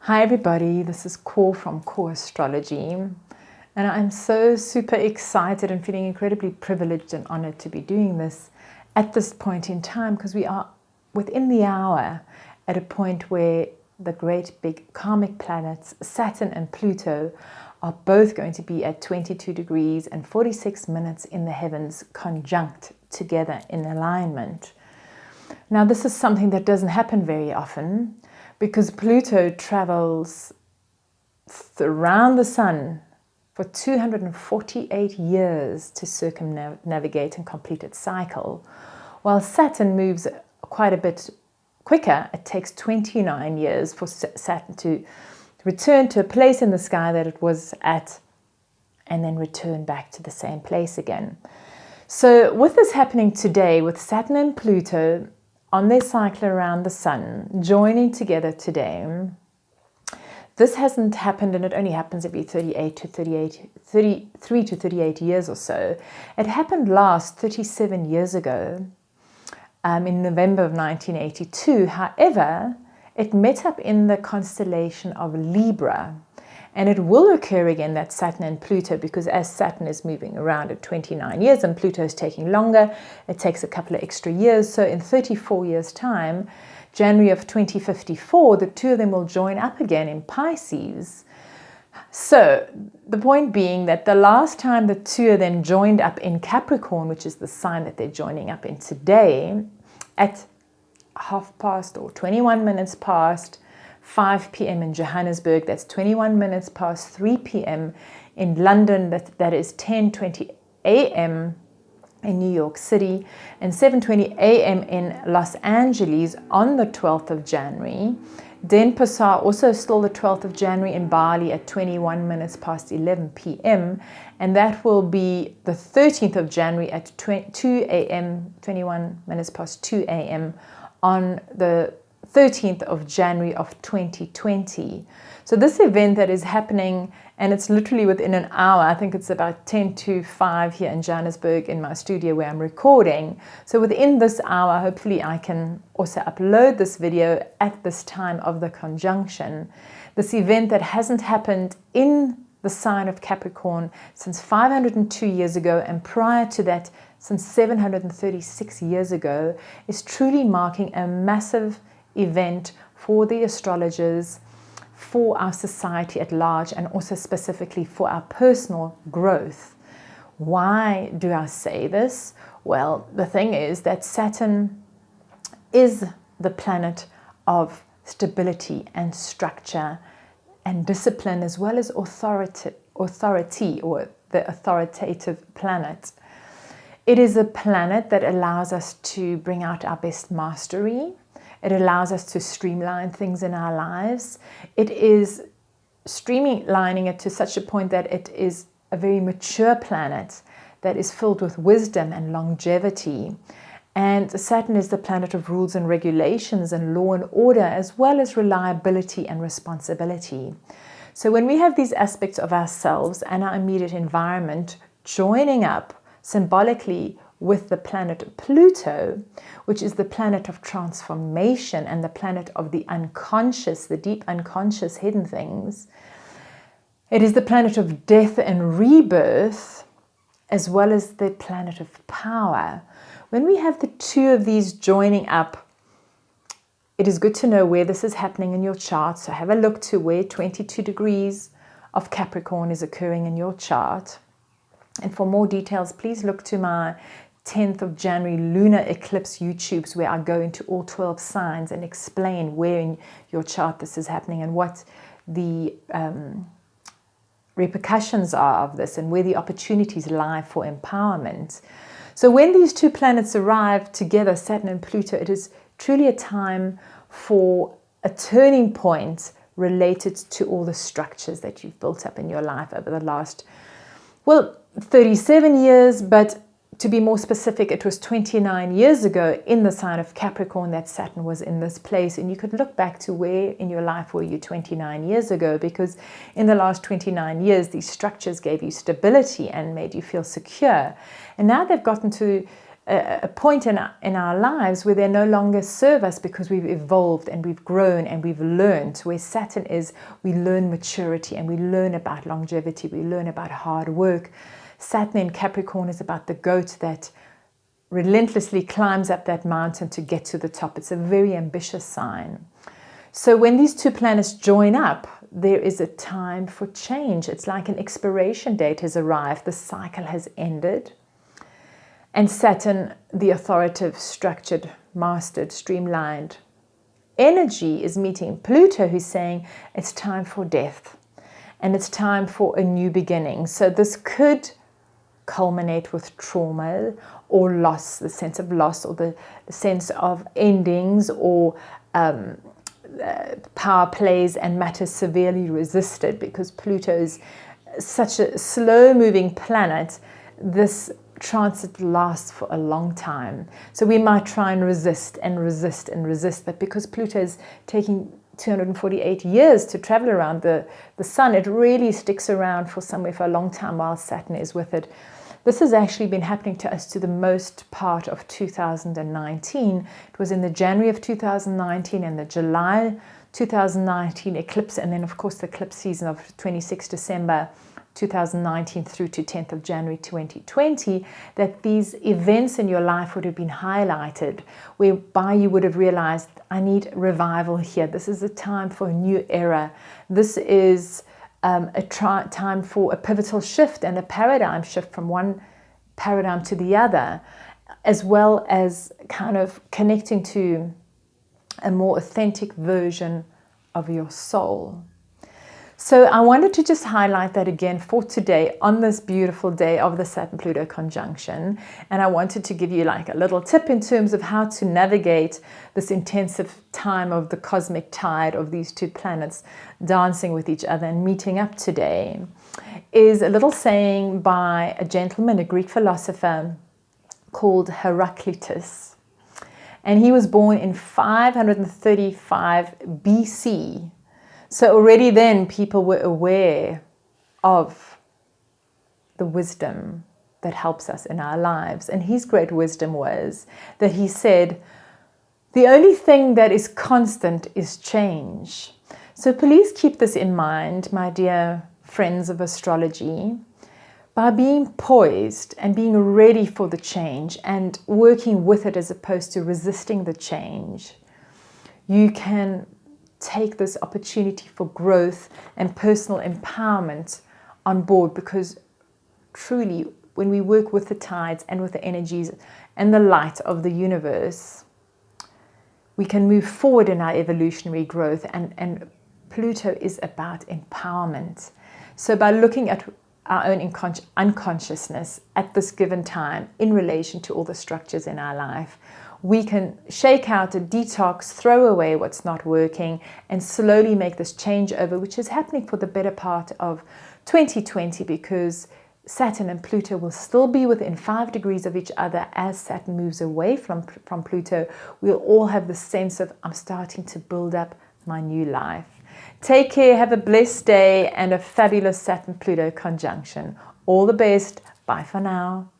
Hi everybody, this is Core from Core Astrology, and I'm so super excited and feeling incredibly privileged and honored to be doing this at this point in time, because we are within the hour at a point where the great big karmic planets Saturn and Pluto are both going to be at 22 degrees and 46 minutes in the heavens, conjunct together in alignment. Now this is something that doesn't happen very often, because Pluto travels around the sun for 248 years to circumnavigate and complete its cycle, while Saturn moves quite a bit quicker. It takes 29 years for Saturn to return to a place in the sky that it was at and then return back to the same place again. So with this happening today, with Saturn and Pluto on their cycle around the sun, joining together today. This hasn't happened, and it only happens every 33 to 38 years or so. It happened last 37 years ago, in November of 1982. However, it met up in the constellation of Libra, and it will occur again, that Saturn and Pluto, because as Saturn is moving around at 29 years and Pluto is taking longer, it takes a couple of extra years. So in 34 years' time, January of 2054, the two of them will join up again in Pisces. So the point being that the last time the two of them joined up in Capricorn, which is the sign that they're joining up in today, at 21 minutes past 5 p.m. in Johannesburg, that's 21 minutes past 3 p.m. in London, that is 10:20 a.m. in New York City, and 7:20 a.m. in Los Angeles on the 12th of January. Denpasar, also still the 12th of January in Bali at 21 minutes past 11 p.m. And that will be the 13th of January at 2 a.m., 21 minutes past 2 a.m. on the 13th of January of 2020. So this event that is happening, and it's literally within an hour, I think it's about 10 to 5 here in Johannesburg in my studio where I'm recording. So within this hour, hopefully I can also upload this video at this time of the conjunction. This event that hasn't happened in the sign of Capricorn since 502 years ago, and prior to that since 736 years ago, is truly marking a massive event for the astrologers, for our society at large, and also specifically for our personal growth. Why do I say this? Well, the thing is that Saturn is the planet of stability and structure and discipline, as well as authority, or the authoritative planet. It is a planet that allows us to bring out our best mastery. It allows us to streamline things in our lives. It is streamlining it to such a point that it is a very mature planet that is filled with wisdom and longevity. And Saturn is the planet of rules and regulations and law and order, as well as reliability and responsibility. So when we have these aspects of ourselves and our immediate environment joining up symbolically with the planet Pluto, which is the planet of transformation and the planet of the unconscious, the deep unconscious hidden things. It is the planet of death and rebirth, as well as the planet of power. When we have the two of these joining up, it is good to know where this is happening in your chart. So have a look to where 22 degrees of Capricorn is occurring in your chart. And for more details, please look to my 10th of January lunar eclipse YouTubes, where I go into all 12 signs and explain where in your chart this is happening and what the repercussions are of this and where the opportunities lie for empowerment. So when these two planets arrive together, Saturn and Pluto, it is truly a time for a turning point related to all the structures that you've built up in your life over the last, 37 years, but to be more specific, it was 29 years ago in the sign of Capricorn that Saturn was in this place. And you could look back to where in your life were you 29 years ago, because in the last 29 years, these structures gave you stability and made you feel secure. And now they've gotten to a point in our lives where they no longer serve us because we've evolved and we've grown and we've learned. Where Saturn is, we learn maturity and we learn about longevity, we learn about hard work. Saturn in Capricorn is about the goat that relentlessly climbs up that mountain to get to the top. It's a very ambitious sign. So when these two planets join up, there is a time for change. It's like an expiration date has arrived. The cycle has ended. And Saturn, the authoritative, structured, mastered, streamlined energy, is meeting Pluto, who's saying it's time for death and it's time for a new beginning. So this could culminate with trauma or loss, the sense of loss, or the sense of endings, or power plays and matter severely resisted. Because Pluto is such a slow-moving planet, this transit lasts for a long time. So we might try and resist and resist and resist, but because Pluto is taking 248 years to travel around the sun, it really sticks around for somewhere for a long time while Saturn is with it. This has actually been happening to us to the most part of 2019. It was in the January of 2019 and the July 2019 eclipse, and then of course the eclipse season of 26 December 2019 through to 10th of January 2020, that these events in your life would have been highlighted, whereby you would have realized, I need revival here. This is a time for a new era. This is time for a pivotal shift and a paradigm shift from one paradigm to the other, as well as kind of connecting to a more authentic version of your soul. So I wanted to just highlight that again for today on this beautiful day of the Saturn-Pluto conjunction. And I wanted to give you like a little tip in terms of how to navigate this intensive time of the cosmic tide of these two planets dancing with each other and meeting up today. Is a little saying by a gentleman, a Greek philosopher called Heraclitus. And he was born in 535 BC. So already then people were aware of the wisdom that helps us in our lives. And his great wisdom was that he said, the only thing that is constant is change. So please keep this in mind, my dear friends of astrology. By being poised and being ready for the change and working with it as opposed to resisting the change, you can take this opportunity for growth and personal empowerment on board. Because truly, when we work with the tides and with the energies and the light of the universe, we can move forward in our evolutionary growth. And Pluto is about empowerment. So by looking at our own unconsciousness at this given time in relation to all the structures in our life, we can shake out a detox, throw away what's not working, and slowly make this change over, which is happening for the better part of 2020, because Saturn and Pluto will still be within 5 degrees of each other. As Saturn moves away from Pluto, we'll all have the sense of, I'm starting to build up my new life. Take care, have a blessed day, and a fabulous Saturn-Pluto conjunction. All the best. Bye for now.